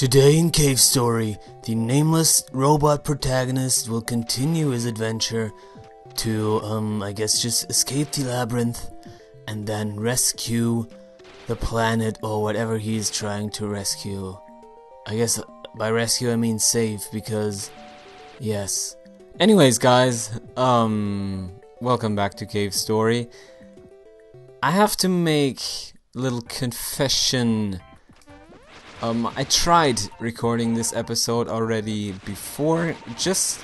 Today in Cave Story, the nameless robot protagonist will continue his adventure to, I guess just escape the labyrinth and then rescue the planet or whatever he's trying to rescue. I guess by rescue I mean save, because, yes. Anyways guys, welcome back to Cave Story. I have to make a little confession. I tried recording this episode already before, just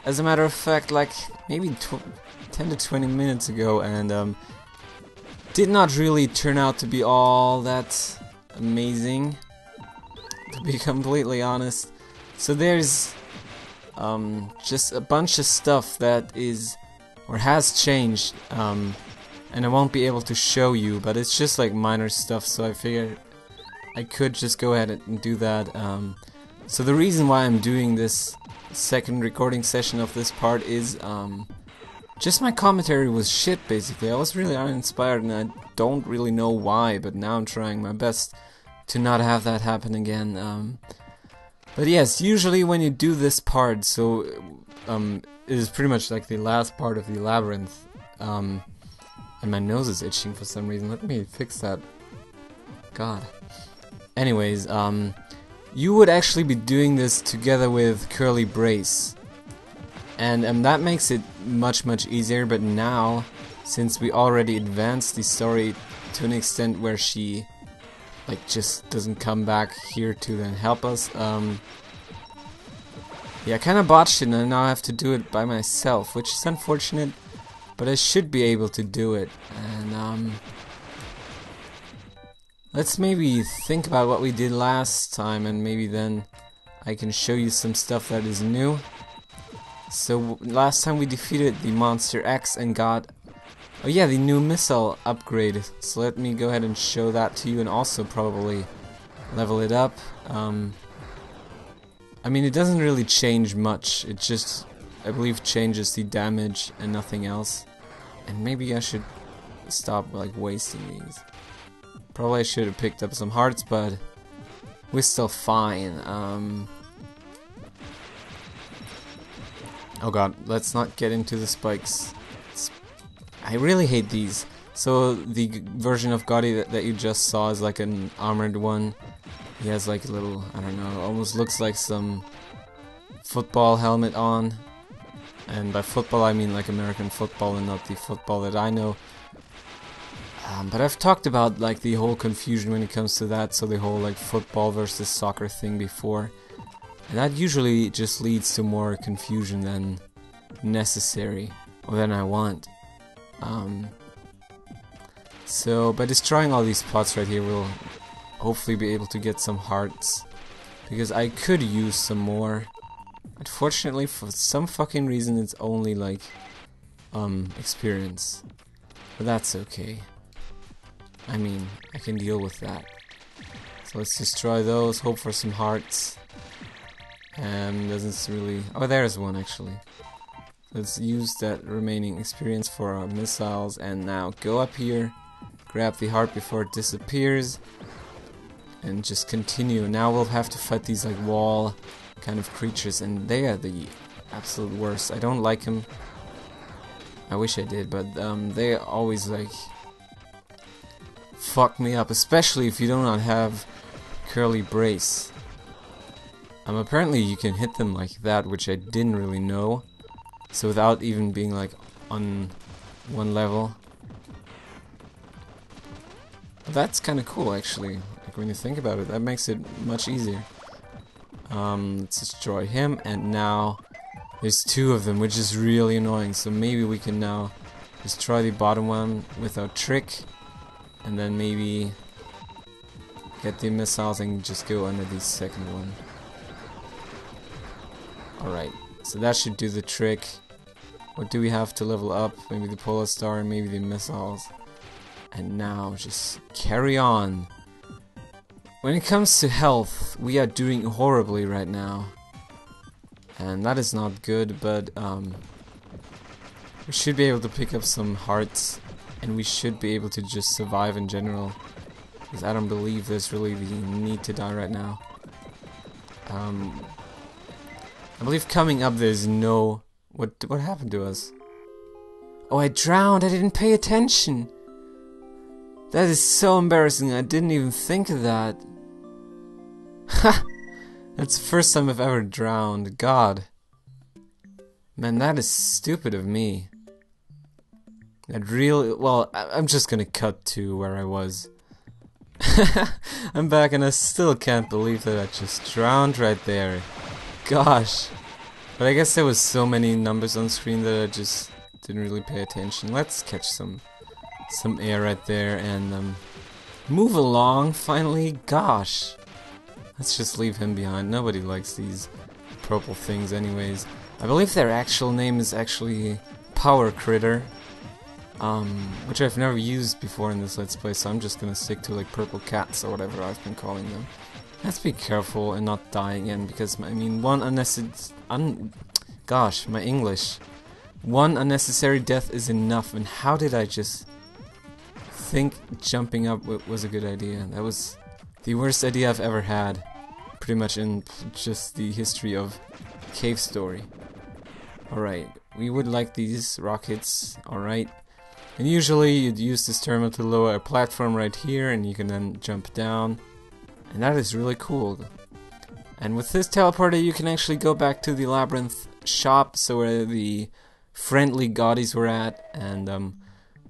as a matter of fact, like maybe 10 to 20 minutes ago, and did not really turn out to be all that amazing, to be completely honest. So there's just a bunch of stuff that is or has changed, and I won't be able to show you, but it's just like minor stuff, so I figured I could just go ahead and do that. So the reason why I'm doing this second recording session of this part is just my commentary was shit, basically. I was really uninspired and I don't really know why, but now I'm trying my best to not have that happen again. But yes, usually when you do this part, so it is pretty much like the last part of the labyrinth, and my nose is itching for some reason. Let me fix that. God. Anyways, you would actually be doing this together with Curly Brace, and that makes it much easier. But now, since we already advanced the story to an extent where she like just doesn't come back here to then help us, yeah, I kind of botched it, and I now have to do it by myself, which is unfortunate, but I should be able to do it. And let's maybe think about what we did last time, and maybe then I can show you some stuff that is new. So last time we defeated the Monster X and got, oh yeah, the new missile upgrade. So let me go ahead and show that to you, and also probably level it up. I mean, it doesn't really change much. It just, I believe, changes the damage and nothing else. And maybe I should stop like wasting these. Probably I should have picked up some hearts, but we're still fine. Oh god, let's not get into the spikes. I really hate these. So the version of Gotti that you just saw is like an armored one. He has like a little, I don't know, almost looks like some football helmet on. And by football I mean like American football and not the football that I know. But I've talked about like the whole confusion when it comes to that, so the whole like football versus soccer thing before. And that usually just leads to more confusion than necessary, or than I want. So by destroying all these pots right here, we'll hopefully be able to get some hearts, because I could use some more. Unfortunately, for some fucking reason, it's only like experience, but that's okay. I mean, I can deal with that. So let's destroy those, hope for some hearts. Doesn't really... oh, there's one actually. Let's use that remaining experience for our missiles, and now go up here, grab the heart before it disappears, and just continue. Now we'll have to fight these like wall kind of creatures, and they are the absolute worst. I don't like them. I wish I did, but they always like fuck me up, especially if you do not have Curly Brace. Apparently you can hit them like that, which I didn't really know. So without even being like on one level. But that's kind of cool actually. Like when you think about it, that makes it much easier. Let's destroy him, and now there's two of them, which is really annoying. So maybe we can now destroy the bottom one with our trick, and then maybe get the missiles and just go under the second one. Alright, so that should do the trick. What do we have to level up? Maybe the Polar Star and maybe the missiles. And now just carry on. When it comes to health, we are doing horribly right now. And that is not good, but we should be able to pick up some hearts, and we should be able to just survive in general, because I don't believe there's really the need to die right now. I believe coming up there's no... What happened to us? Oh, I drowned. I didn't pay attention. That is so embarrassing. I didn't even think of that. Ha! That's the first time I've ever drowned. God. Man, that is stupid of me. That really... Well, I'm just gonna cut to where I was. I'm back and I still can't believe that I just drowned right there. Gosh. But I guess there was so many numbers on screen that I just didn't really pay attention. Let's catch some air right there and move along finally. Gosh. Let's just leave him behind. Nobody likes these purple things anyways. I believe their actual name is actually Power Critter. Which I've never used before in this Let's Play, so I'm just gonna stick to like purple cats or whatever I've been calling them. Let's be careful and not die again, because I mean, gosh, my English. One unnecessary death is enough, and how did I just think jumping up was a good idea? That was the worst idea I've ever had, pretty much in just the history of Cave Story. Alright, we would like these rockets, alright. And usually you'd use this terminal to lower a platform right here, and you can then jump down. And that is really cool. And with this teleporter you can actually go back to the labyrinth shop, so where the friendly goddies were at, and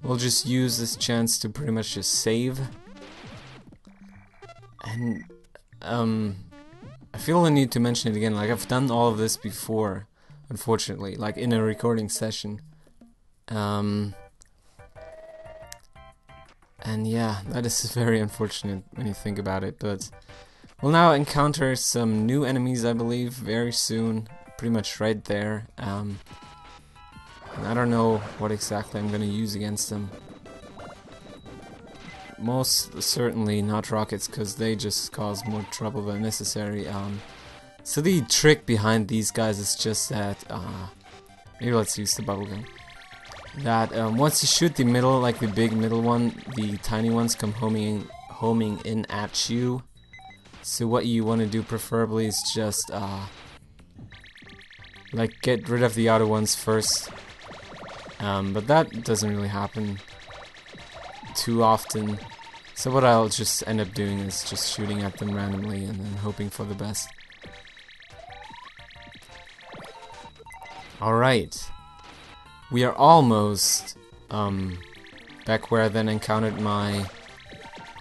we'll just use this chance to pretty much just save. And I feel the need to mention it again, like I've done all of this before, unfortunately, like in a recording session. And yeah, that is very unfortunate when you think about it, but we'll now encounter some new enemies, I believe, very soon, pretty much right there. And I don't know what exactly I'm going to use against them. Most certainly not rockets, because they just cause more trouble than necessary. So the trick behind these guys is just that, maybe let's use the bubblegum. That once you shoot the middle, like the big middle one, the tiny ones come homing in at you. So what you want to do preferably is just like get rid of the outer ones first. But that doesn't really happen too often. So what I'll just end up doing is just shooting at them randomly and then hoping for the best. Alright. We are almost back where I then encountered my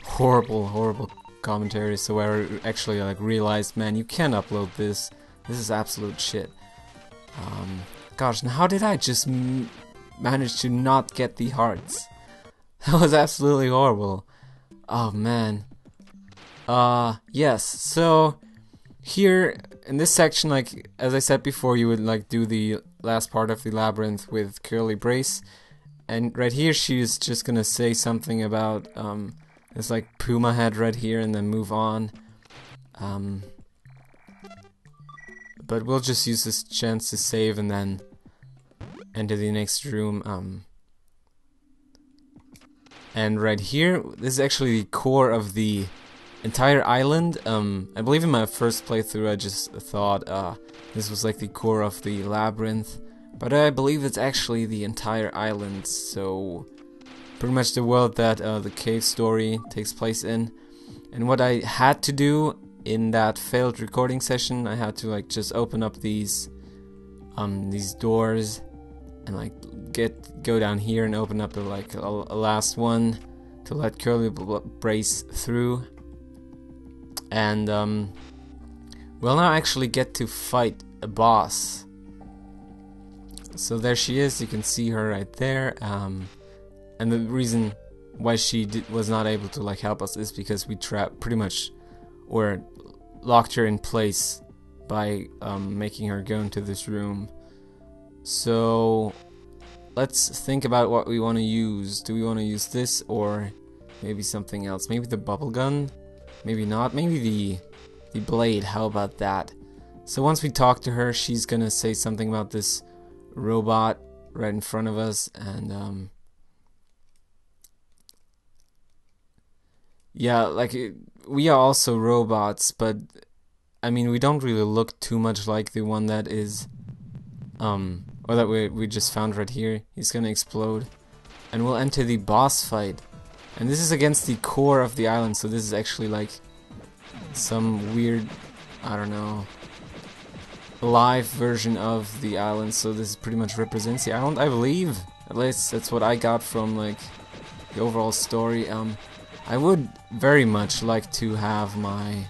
horrible commentary, so where I actually like realized, man, you can't upload this. This is absolute shit. Gosh, and how did I just manage to not get the hearts? That was absolutely horrible. Oh man. Yes, so here in this section, like as I said before, you would like do the last part of the labyrinth with Curly Brace, and right here she's just gonna say something about this like puma head right here and then move on. But we'll just use this chance to save and then enter the next room. And right here, this is actually the core of the entire island. I believe in my first playthrough I just thought this was like the core of the labyrinth, but I believe it's actually the entire island, so pretty much the world that the cave story takes place in. And what I had to do in that failed recording session, I had to like just open up these doors and like go down here and open up a last one to let Curly Brace through. And we'll now actually get to fight a boss. So there she is, you can see her right there. And the reason why she was not able to like help us is because we pretty much or locked her in place by making her go into this room. So let's think about what we want to use. Do we want to use this or maybe something else? Maybe the bubble gun? Maybe not. Maybe the blade. How about that? So once we talk to her, she's gonna say something about this robot right in front of us, and yeah, like we are also robots, but I mean, we don't really look too much like the one that is, or that we just found right here. He's gonna explode, and we'll enter the boss fight. And this is against the core of the island, so this is actually like some weird, I don't know, live version of the island. So this pretty much represents the island, I believe. At least that's what I got from like the overall story. I would very much like to have my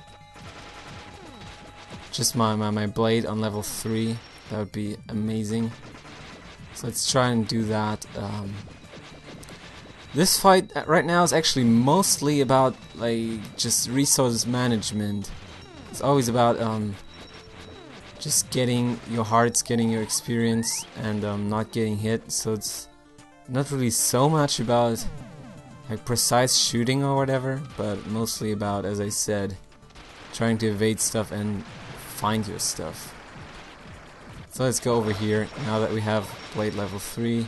my blade on level 3. That would be amazing. So let's try and do that. This fight right now is actually mostly about like just resource management. It's always about just getting your hearts, getting your experience, and not getting hit. So it's not really so much about like precise shooting or whatever, but mostly about, as I said, trying to evade stuff and find your stuff. So let's go over here now that we have blade level 3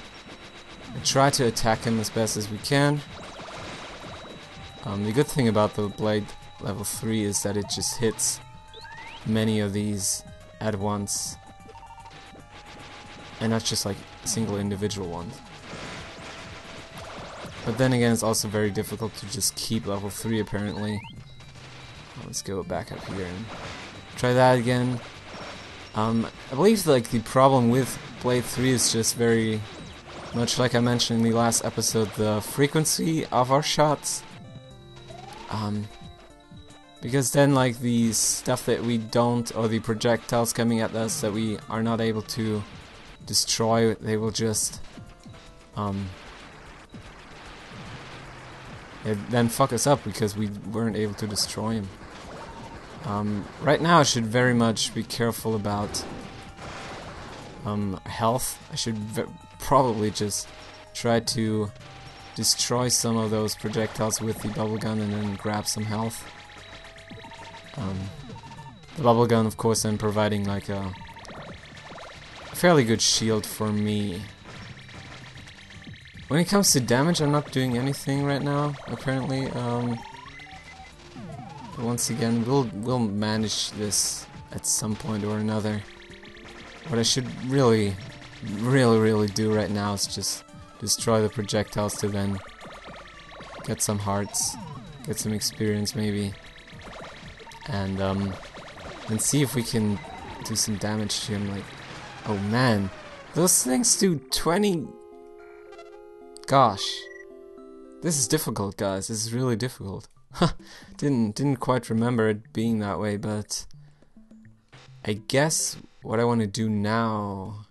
and try to attack him as best as we can. The good thing about the blade level 3 is that it just hits many of these at once and not just like single individual ones. But then again, it's also very difficult to just keep level 3 apparently. Let's go back up here and try that again. I believe like the problem with Blade 3 is just very much like I mentioned in the last episode, the frequency of our shots. Because then like the stuff that we don't, or the projectiles coming at us that we are not able to destroy, they will just then fuck us up because we weren't able to destroy him. Right now I should very much be careful about health. I should probably just try to destroy some of those projectiles with the bubble gun and then grab some health. The bubble gun, of course, then providing like a fairly good shield for me. When it comes to damage, I'm not doing anything right now, apparently. Once again, we'll manage this at some point or another. What I should really do right now is just destroy the projectiles to then get some hearts, get some experience maybe, and see if we can do some damage to him. Like, oh man, those things do 20. Gosh, this is difficult, guys. This is really difficult. Didn't quite remember it being that way, but I guess what I want to do now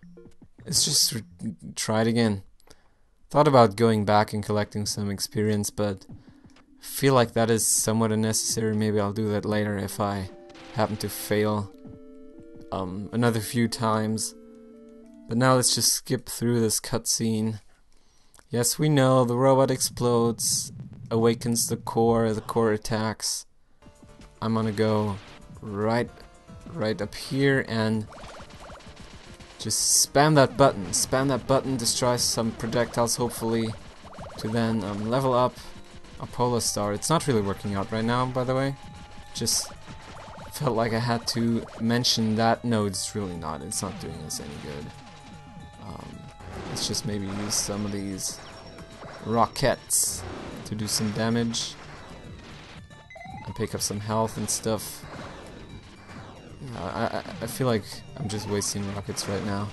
is just try it again. Thought about going back and collecting some experience, but feel like that is somewhat unnecessary. Maybe I'll do that later if I happen to fail another few times. But now let's just skip through this cutscene. Yes, we know the robot explodes, awakens the core attacks. I'm gonna go right up here and just spam that button, destroy some projectiles hopefully, to then level up a polar star. It's not really working out right now, by the way. Just felt like I had to mention that. No, it's really not. It's not doing us any good. Let's just maybe use some of these rockets to do some damage and pick up some health and stuff. I feel like I'm just wasting rockets right now.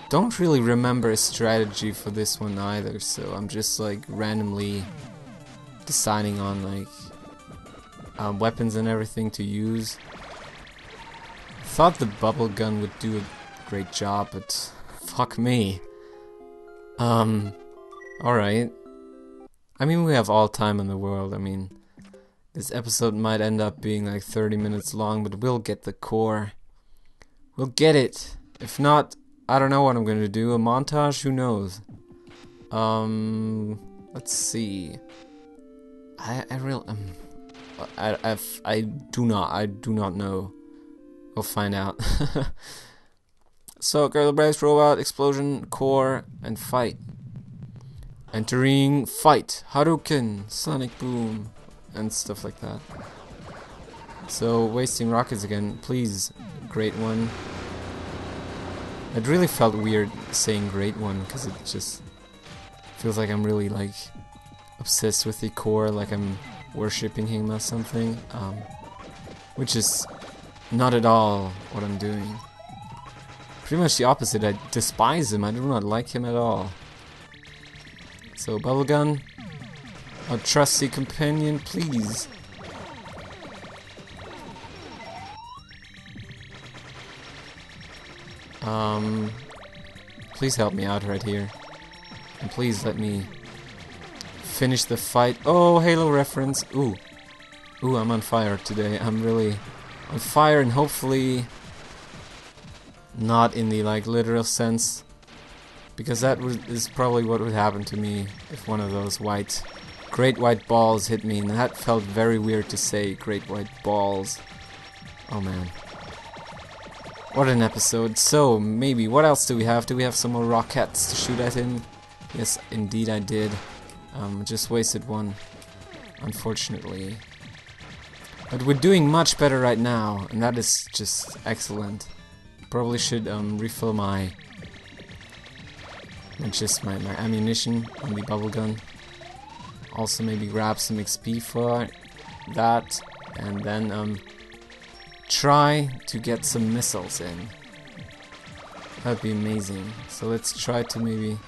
Don't really remember a strategy for this one either, so I'm just like randomly deciding on like weapons and everything to use. Thought the bubble gun would do a great job, but fuck me. Alright. I mean, we have all time in the world. I mean, this episode might end up being like 30 minutes long, but we'll get the core. We'll get it. If not, I don't know what I'm gonna do. A montage? Who knows? Let's see. I do not know. We'll find out. So, Girl Brace, robot, explosion, core, and fight. Entering fight, Hadouken, Sonic Boom, and stuff like that. So wasting rockets again, please, great one. It really felt weird saying great one because it just feels like I'm really like obsessed with the core, like I'm worshipping him or something, which is not at all what I'm doing. Pretty much the opposite. I despise him. I do not like him at all. So bubblegum, our trusty companion, please. Please help me out right here. And please let me finish the fight. Oh, Halo reference. Ooh, I'm on fire today. I'm really on fire, and hopefully not in the like literal sense, because that is probably what would happen to me if one of those great white balls hit me, and that felt very weird to say, great white balls. Oh man. What an episode. So, maybe, what else do we have? Do we have some more rockets to shoot at him? Yes, indeed I did. Just wasted one, unfortunately. But we're doing much better right now, and that is just excellent. Probably should refill my ammunition on the bubble gun. Also maybe grab some XP for that, and then try to get some missiles in. That'd be amazing. So let's try to maybe...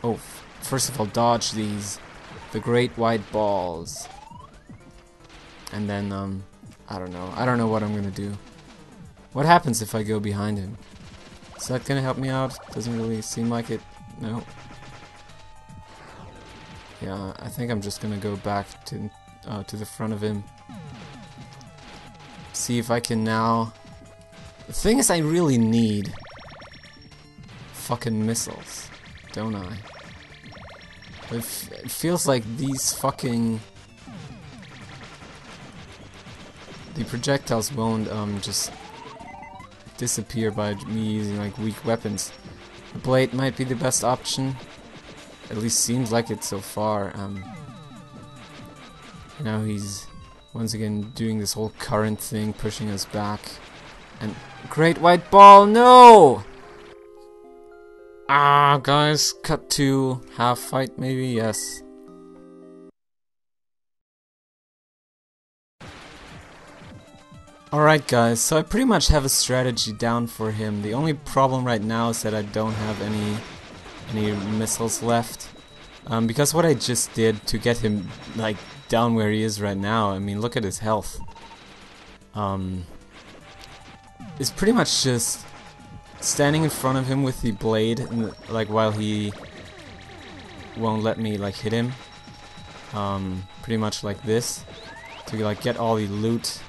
Oh, first of all, dodge the great white balls. And then, I don't know what I'm gonna do. What happens if I go behind him? Is that gonna help me out? Doesn't really seem like it. No. Yeah, I think I'm just gonna go back to the front of him. See if I can now... The thing is, I really need fucking missiles, don't I? It feels like these fucking... The projectiles won't just disappear by me using like weak weapons. The blade might be the best option. At least seems like it so far. Now he's once again doing this whole current thing, pushing us back. And great white ball, no! Ah, guys, cut to half fight maybe, yes. Alright guys, so I pretty much have a strategy down for him. The only problem right now is that I don't have any missiles left. Because what I just did to get him like down where he is right now, I mean look at his health. Is pretty much just standing in front of him with the blade, and, like while he won't let me like hit him. Pretty much like this, to like get all the loot.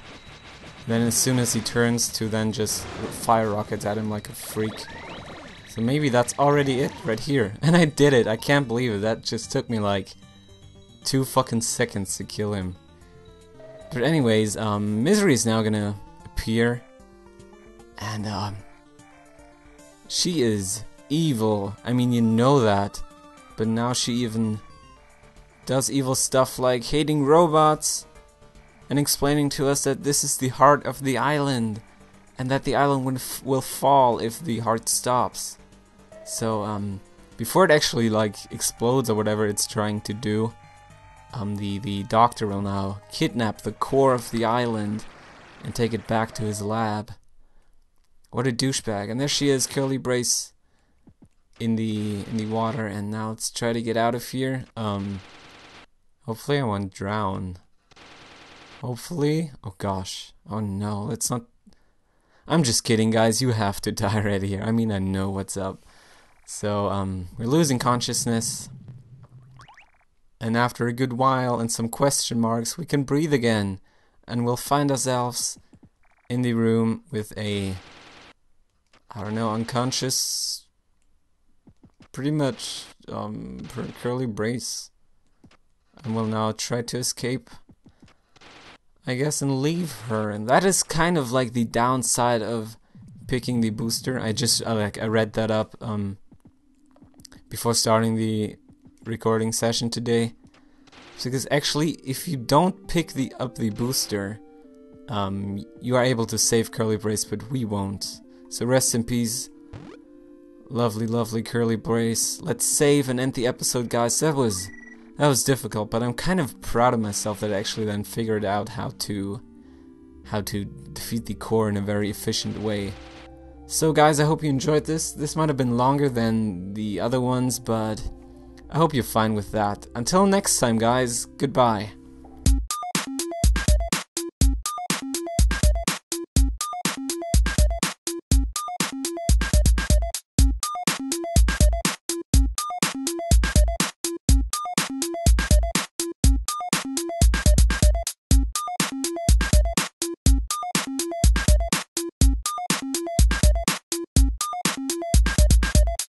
Then as soon as he turns to then just fire rockets at him like a freak. So maybe that's already it right here. And I did it. I can't believe it. That just took me like 2 fucking seconds to kill him. But anyways, Misery is now gonna appear. And she is evil. I mean, you know that. But now she even does evil stuff like hating robots. And explaining to us that this is the heart of the island, and that the island will fall if the heart stops. So before it actually like explodes or whatever it's trying to do, the doctor will now kidnap the core of the island and take it back to his lab. What a douchebag! And there she is, Curly Brace, in the water. And now let's try to get out of here. Hopefully I won't drown. Hopefully. Oh gosh. Oh no, let's not... I'm just kidding, guys. You have to die right here. I mean, I know what's up. So, we're losing consciousness. And after a good while and some question marks, we can breathe again. And we'll find ourselves in the room with a... I don't know, unconscious... Pretty much, Curly Brace. And we'll now try to escape, I guess, and leave her. And that is kind of like the downside of picking the booster. I read that up before starting the recording session today. Because actually, if you don't pick up the booster, you are able to save Curly Brace, but we won't. So rest in peace. Lovely, lovely Curly Brace. Let's save and end the episode, guys. That was difficult, but I'm kind of proud of myself that I actually then figured out how to defeat the core in a very efficient way. So guys, I hope you enjoyed this. This might have been longer than the other ones, but I hope you're fine with that. Until next time, guys, goodbye.